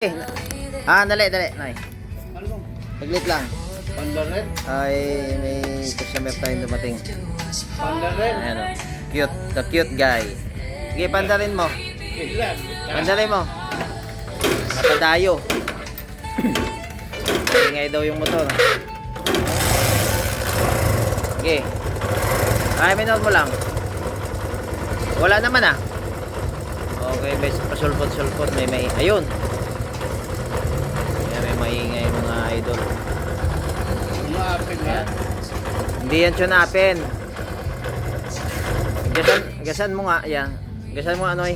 Dali. Nay. Saglit lang. Pandaret? Ay, may customer tayong dumating. Pandaret? Ayan o. Cute. The cute guy. Sige, pandarin mo. Pandarin mo. Matadayo. Ingay daw yung motor. Sige. Ay, minor mo lang. Wala naman ah. Okay, may pasulpot-sulpot. May. Ayun. Ayan, may maingay mga idol. Umaapin na. Hindi yan tunapin. Gasan mo nga. Yan. Gasan mo ano eh.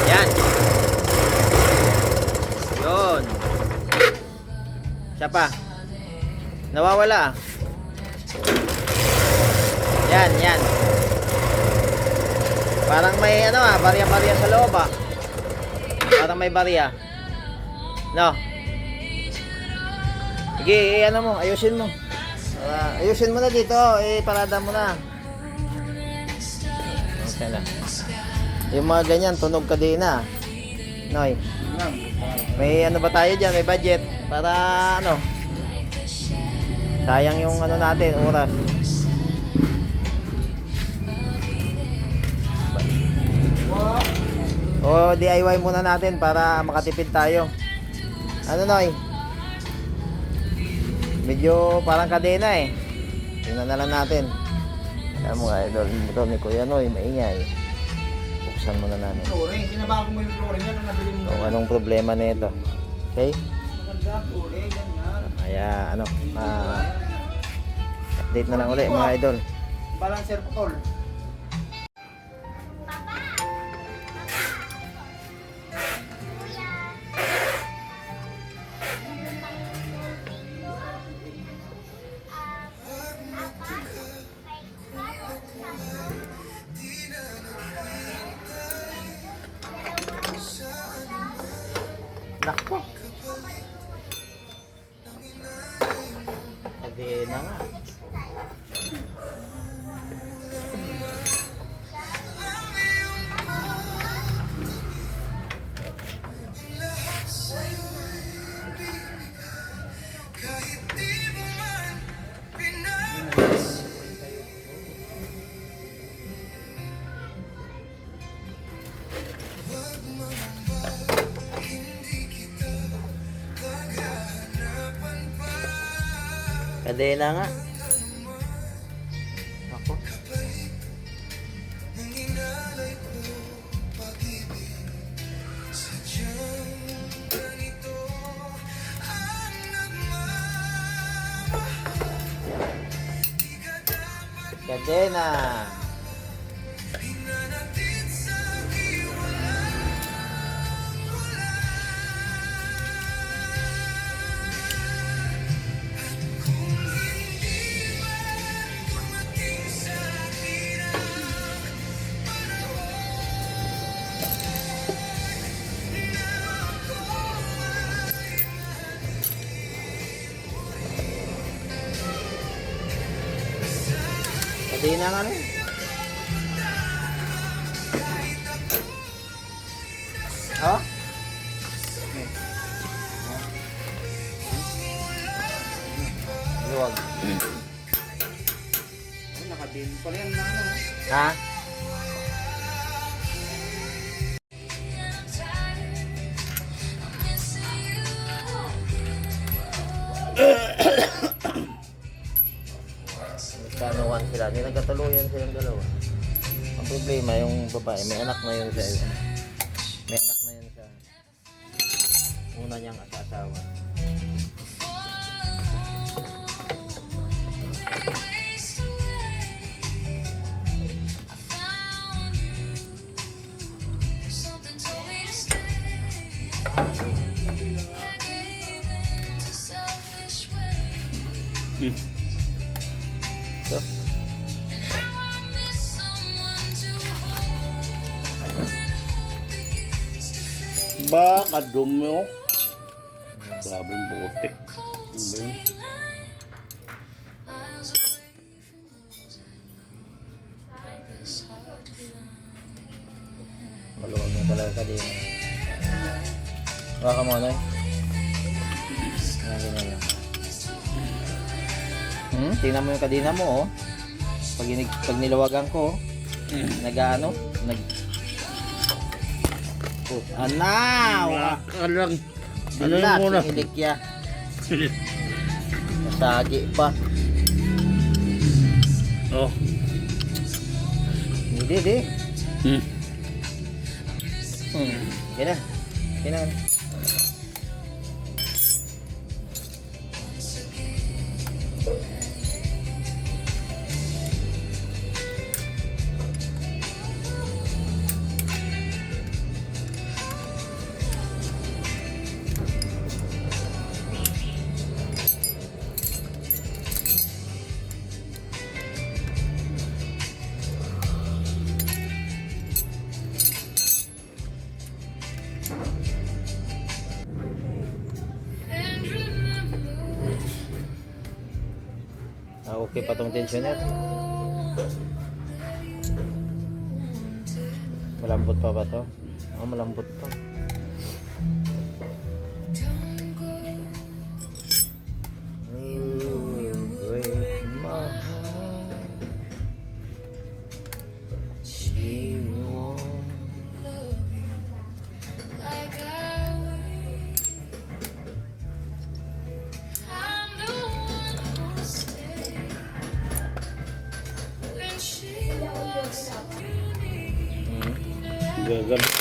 Yan. Yun. Siya pa. Nawawala. Yan. Parang may ano barya-barya sa loob ah. Parang may barya. No. Sige, ano mo, ayusin mo. Ayusin mo na dito, parada mo na. Okay na. Yung mga ganyan, tunog ka din na. Noy. May ano ba tayo dyan? May budget para ano? Sayang yung ano natin, oras. O DIY muna natin para makatipid tayo. Ano Noy? Medyo parang kadena eh. Tingnan na lang natin. Alam mo nga, idol, ito ni Kuya Noy, maingay. Buksan muna namin. Flooring, binabago mo yung flooring yan, ang nabili mo. Kung anong problema nito. Okay? Maganda, flooring, ganyan. Kaya ano, update na lang ulit mga idol. Balancer putol. Nakpo. Kadena nga. Kadena nga. Ako. Kadena. Kadena nga rin. Oh? Luwag. Nakadin pa rin na ano. Ha? Nagkanuhan sila. Hindi nagkatuluyan silang dalawa. Ang problema yung babae, may anak na yun siya. May anak na yun sa una niyang asawa. So, Ba, kadumi oh. Grabe yung butik. maluwag na talaga kadina. Baka mo ano eh. Ganyan lang. Tingnan mo yung kadina mo oh. Pag nilawagan ko, nag-ano? Anaw! Alang. Ano Bilat, yung muna? ilikya. Masagi pa. Oh. Hindi. Kina. Okay pa tong tensioner. Malambot pa ba to? Oh, malambot pa. Break my heart. She won't love you like I will. I'm the one who'll stay when she walks up you need. Gagamit.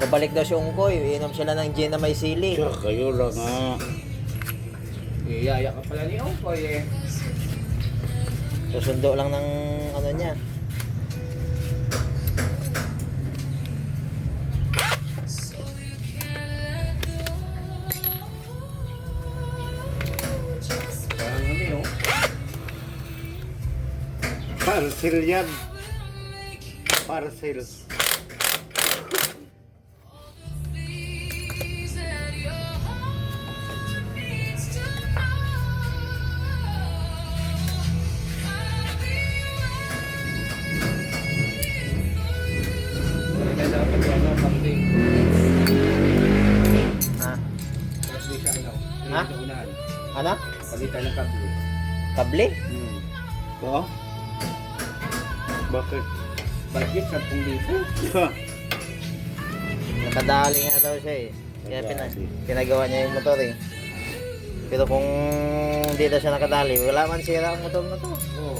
Babalik daw si Ungkoy, inom sila ng gin na may sili. Siya, kayo lang ha. Iyaya ka pala ni Ongkoy eh. Susundo lang ng ano niya. Parang kami oh. Parcel yan. Parcel. Kaya dapat ano, something. Ha? Tapos di siya ano. Ha? Sa unahan. Ano? Palitan ng kable. Kable? Oo? Bakit? Budget 10,000. Ha? Nakadali nga daw siya eh. Kaya pinagawa niya yung motor eh. Pero kung hindi daw siya nakadali, wala man sira ang motor na to. Oo.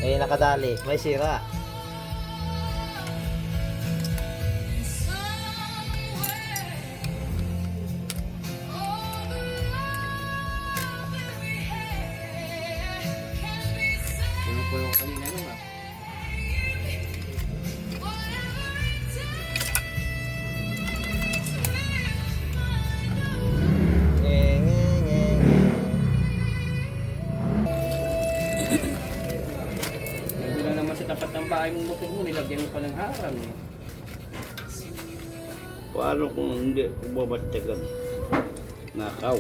Eh nakadali, may sira. Puno-puno ko kanina nung ah. Hindi lang naman sa tapat ng bahay mong motor mo, nilagyan mo pa ng harang eh. Paano kung hindi bumabatyagan? Nakaw.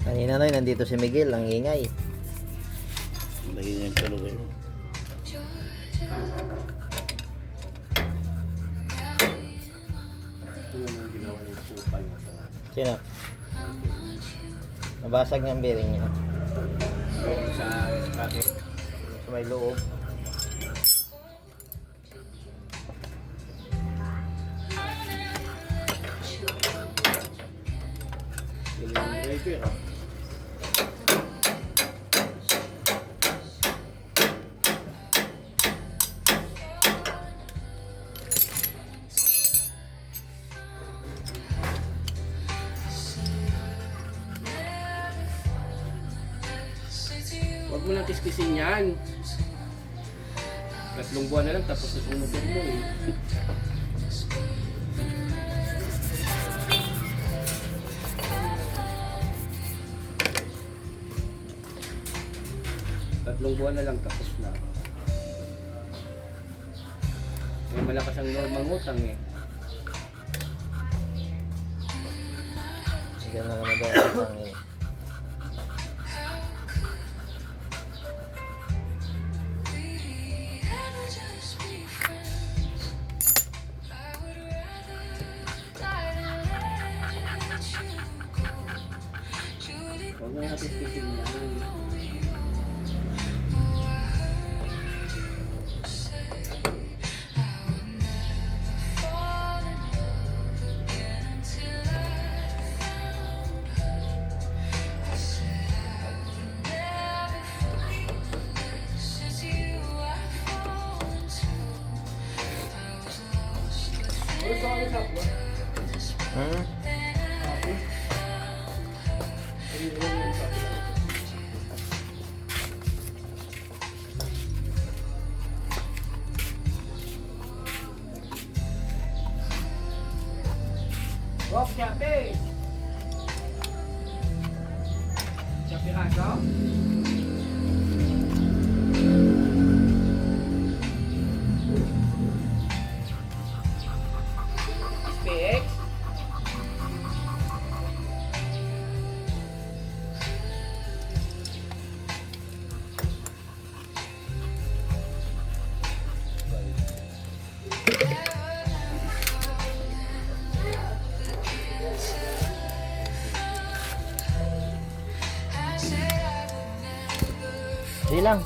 Kanina na nandito si Miguel, ang ingay. Lagyan yung talaga yun. Ito yung ginawa ng supay mo sa Sino? Nabasag ng bearing niya. sa sprocket. Sa may loob. Yung driver ah. Huwag mo lang nang kiskisin yan. 3 buwan na lang tapos na itong motor mo eh. Tatlong buwan na lang tapos na. May malakas ang normang utang eh. Ganun na naman daw ang utang eh. Huwag mo natin kiskisin yan. Hmm? Rock Chape! Chape raso? SPX? Di lang.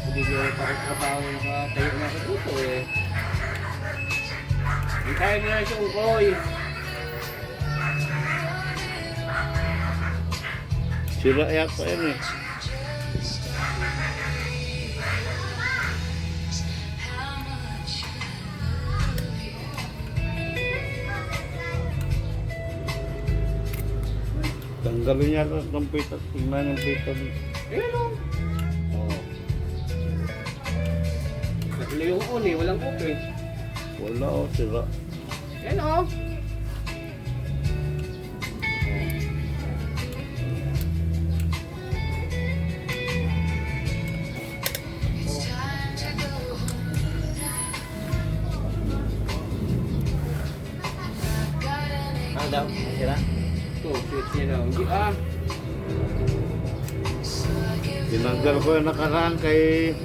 Hindi ko pagtrabaho na tayo na ako dito eh. Hindi tayo na siya ukoy. Sira yata yan eh. Tanggalin niya lahat ng pita. Tingnan yung pita. Ayun o. Oo. Tatlo yung on eh, walang off eh. Wala o, sira. Ayun o. Ano daw? Sira? Ito, switch niya lang. Hindi ah. Tinanggal ko yung nakaraan kay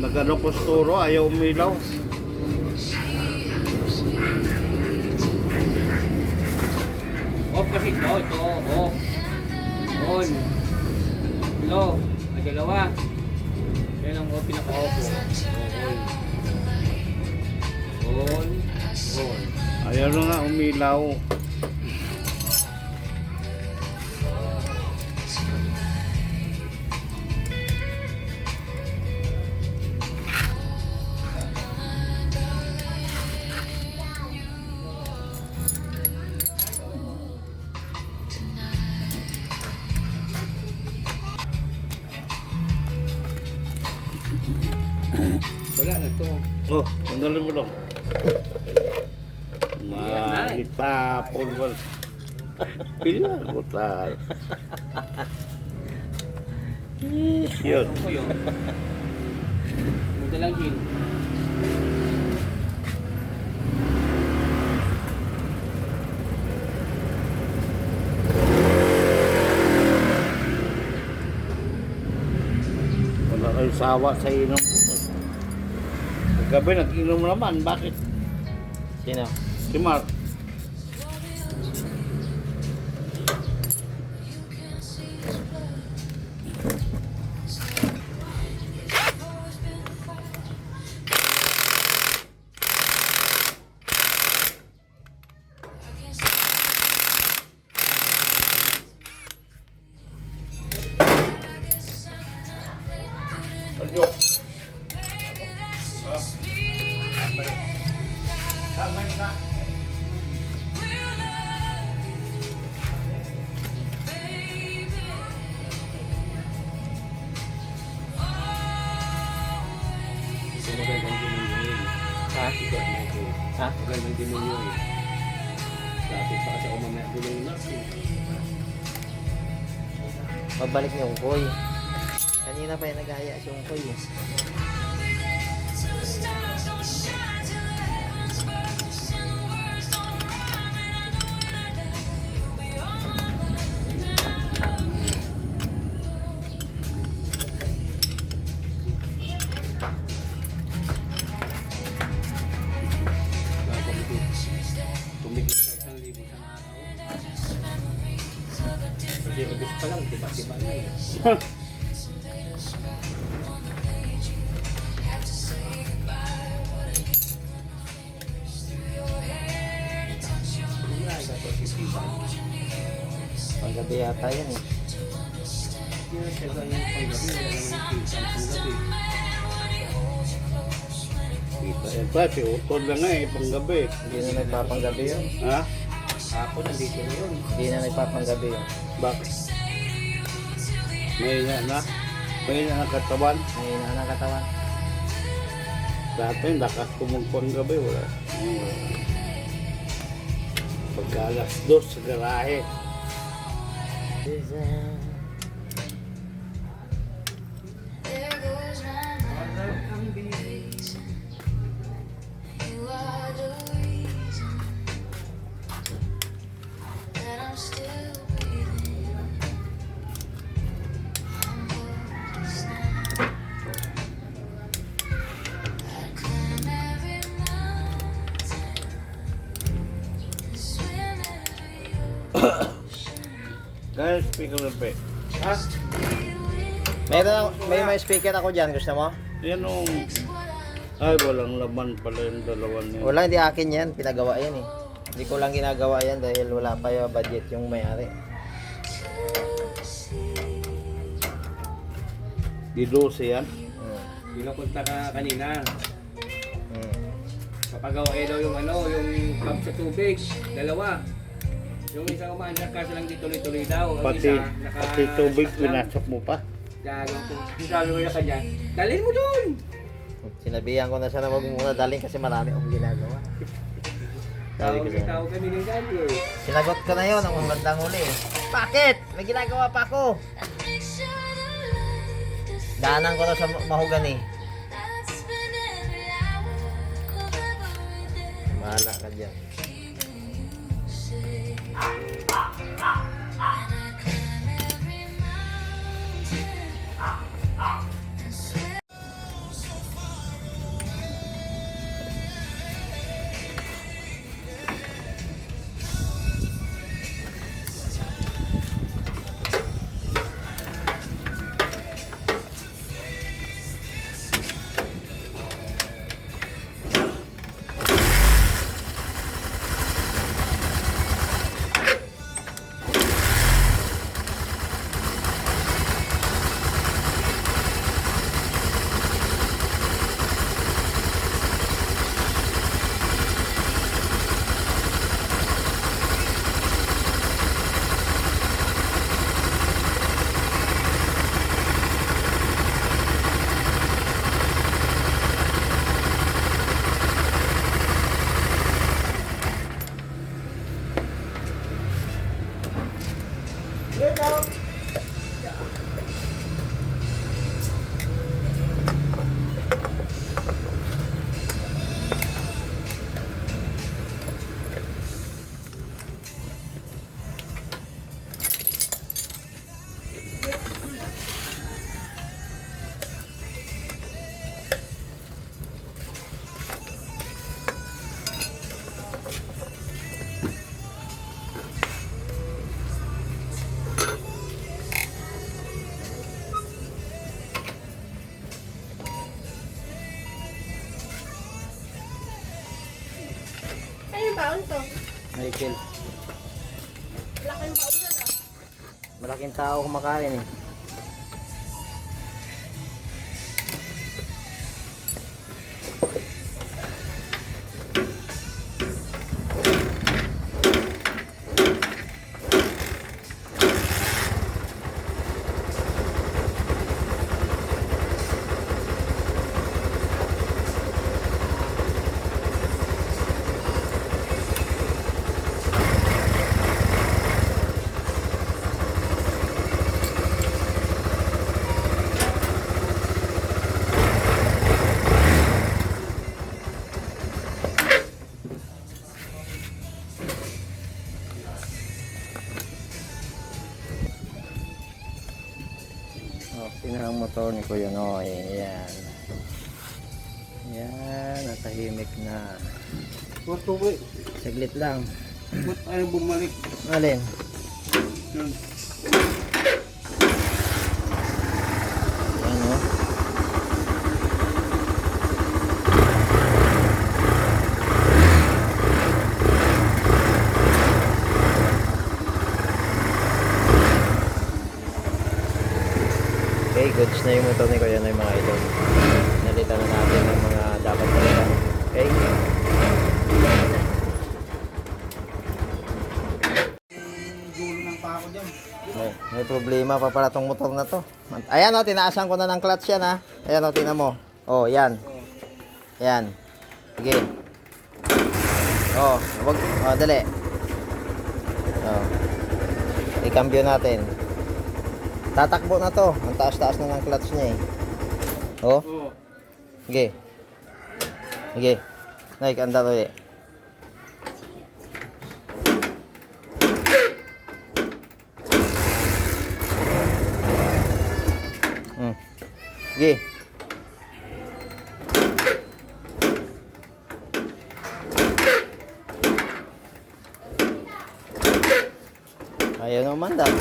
nagano posturo, ayaw umilaw. Off kasi ito, off. On. Hello. Ay, dalawa. Yan ang off, pinaka-off. On. On. Ayaw na nga umilaw. Wala na to. Oh, tanggalin mo lang. Itapon mo. Pila mo tayo. Yun. Ano ko yun? Muda lang yun. Wala kayong sawa sa inom. Gabi nag-inom naman, bakit? Sino? Si Mark. Magandang demonyo yun. Ha? Ikaw, Michael. Ha? Magandang demonyo yun. Dati pa kasi ako mamaya doon yung nurse eh. Pabalik niya yung koy. Kanina pa yung nag-aya si yung koy. Tumigil sa 1,000 sa araw. Kasi mabis pa lang, tiba-tiba na eh. Paggabi yata yan eh. Kaya siya sa yung panggabi, wala naman yung panggabi. Kita yan pa, si Utol na nga eh, panggabi. Hindi na nagpapanggabi yun. Ha? Ako nandito na yun. Hindi na nagpapanggabi yun. Bakit? May na? May na ng katawan? May hina ng katawan. Dati, lakas ko magpanggabi, wala. Pagka alas 2 sa garahe. There goes my reason. You are the reason that I'm still breathing. I'm hopeless now. I climb every mountain and swim every ocean. Kaya speaker na pa eh. Ha? May speaker ako dyan. Gusto mo? Yan yung... Ay, walang laman pala yung dalawa niya. Wala, hindi akin yan. Pinagawa yan eh. Hindi ko lang ginagawa yan dahil wala pa yung budget yung may-ari. Di 12 yan. Pinapunta ka kanina. Hmm. Papagawa daw yung ano, yung pump sa tubig. Dalawa. Yung isang umaandar kaso lang di tuloy-tuloy daw. Ang Pati, isa, pati tubig, naka-stop lang. pinasok mo pa. Kaya kung sabi ko na kanya, dalhin mo doon! Sinabihan ko na siya na wag muna daling kasi marami akong ginagawa. Sabi ko siya. Tawag kami ng gabi eh. Sinagot ko na yun ang bandang huli. Bakit? May ginagawa pa ako. Daanan ko na sa mahogany. Bahala ka dyan. taon to? Michael. Laking baon yan ah. Malaking tao kumakain eh. Oh, pinahang motor ni Kuya Noy. Yan. Yan, natahimik na. Matuwi. Saglit lang. Ba't ayaw bumalik? Alin? Yun. Yan o. Okay, goods na yung motor ni Kuya Noy mga idol. Nalitan na natin ang mga dapat nalitan. Okay? Dulo ng pako dyan. May problema pa pala tong motor na to. Ayan o, tinaasan ko na ng clutch yan ha. Ayan o, tingnan mo. Oh, yan. Yan. Sige. Oh, wag. Oh, dali. Oh. Ikambyo natin. Tatakbo na to. Ang taas-taas na ng clutch niya eh. Oh. Oo. Sige. Sige. Naik, andar ulit. Sige. Ayaw naman daw.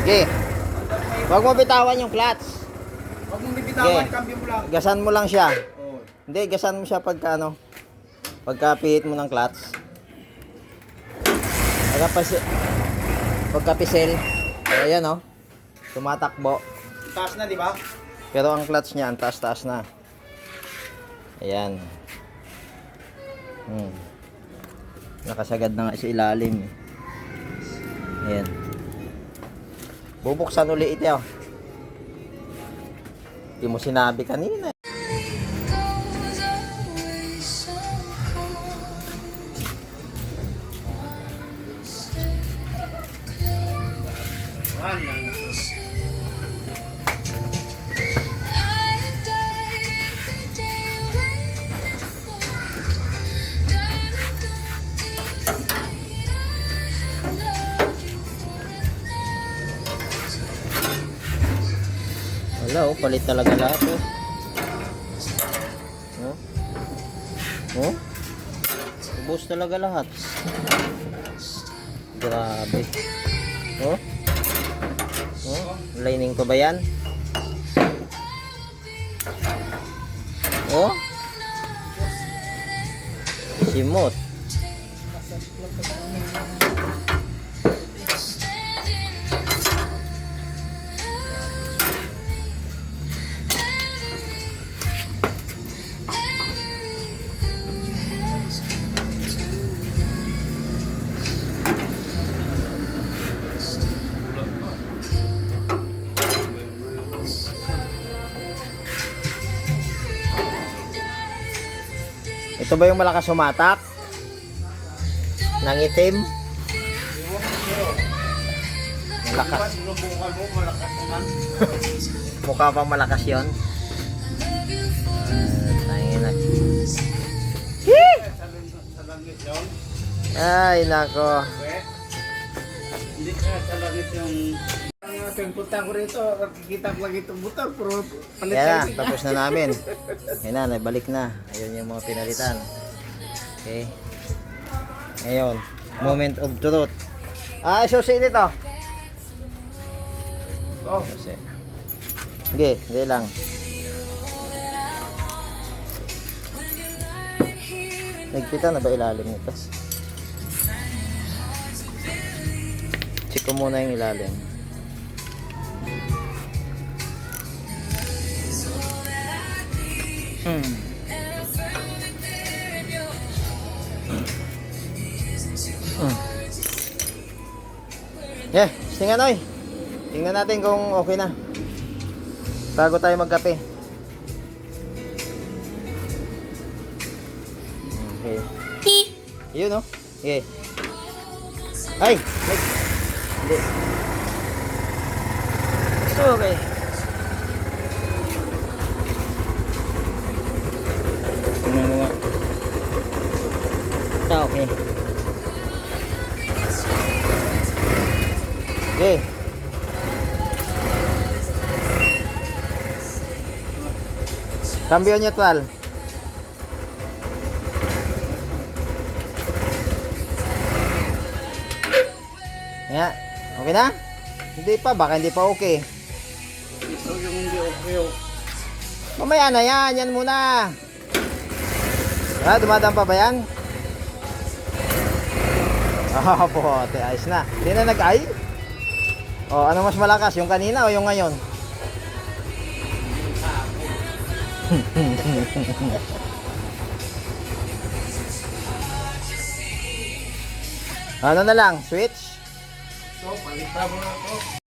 Sige. Huwag mo bitawan yung clutch. Huwag mong bibitawan, Okay. cambio mo lang. Gasan mo lang siya. Oo. Hindi, gasan mo siya pagka ano. Pagka pihit mo ng clutch. Pagka-pisel. Ayan oh. Tumatakbo. Taas na, di ba? Pero ang clutch niya, ang taas-taas na. Ayan. Nakasagad na nga sa ilalim. Ayan. Bubuksan ulit ito. Hindi mo sinabi kanina. Goes away so cold. I die every day waiting for. Darling, don't be afraid. I love you for Wala oh, palit talaga lahat oh. Oh? Oh? Ubus talaga lahat. Grabe. Oh? Oh? Lining ko ba yan? Oh? Simot. Ito ba yung malakas sumatak? Nang itim? Malakas. Sinubukan mo, malakas naman. Mukha pa malakas yun. Tangina. Sa langit yun. Ay, nako. Hindi ka sa langit yung... Ang punta ko rito, nakikita ko lagi itong motor, pero palit Yan na, tapos na namin. Yan na, nabalik na. Ayun yung mga pinalitan. Okay. Ngayon, moment of truth. Ah, susi nito. Oh, Susi. Sige, hindi lang. Nagkita na ba ilalim nito? Check ko muna yung ilalim. Yeah, tingnan oy. Tingnan natin kung okay na. Bago tayo magkape. Okay. Yun, no? Okay. Ay! Hindi. Okay. Tingnan mo nga. Okay. Okay. Cambio neutral. Ya, okay na? Hindi pa, baka hindi pa okay. Ito yung hindi okay. Oh. Mamaya na yan, yan muna. Ah, dumadaan pa ba yan? Ah, bote, ayos na. Hindi na nag-ay? O, ano mas malakas, yung kanina o yung ngayon? Ano na lang, switch? So, palita mo na ito.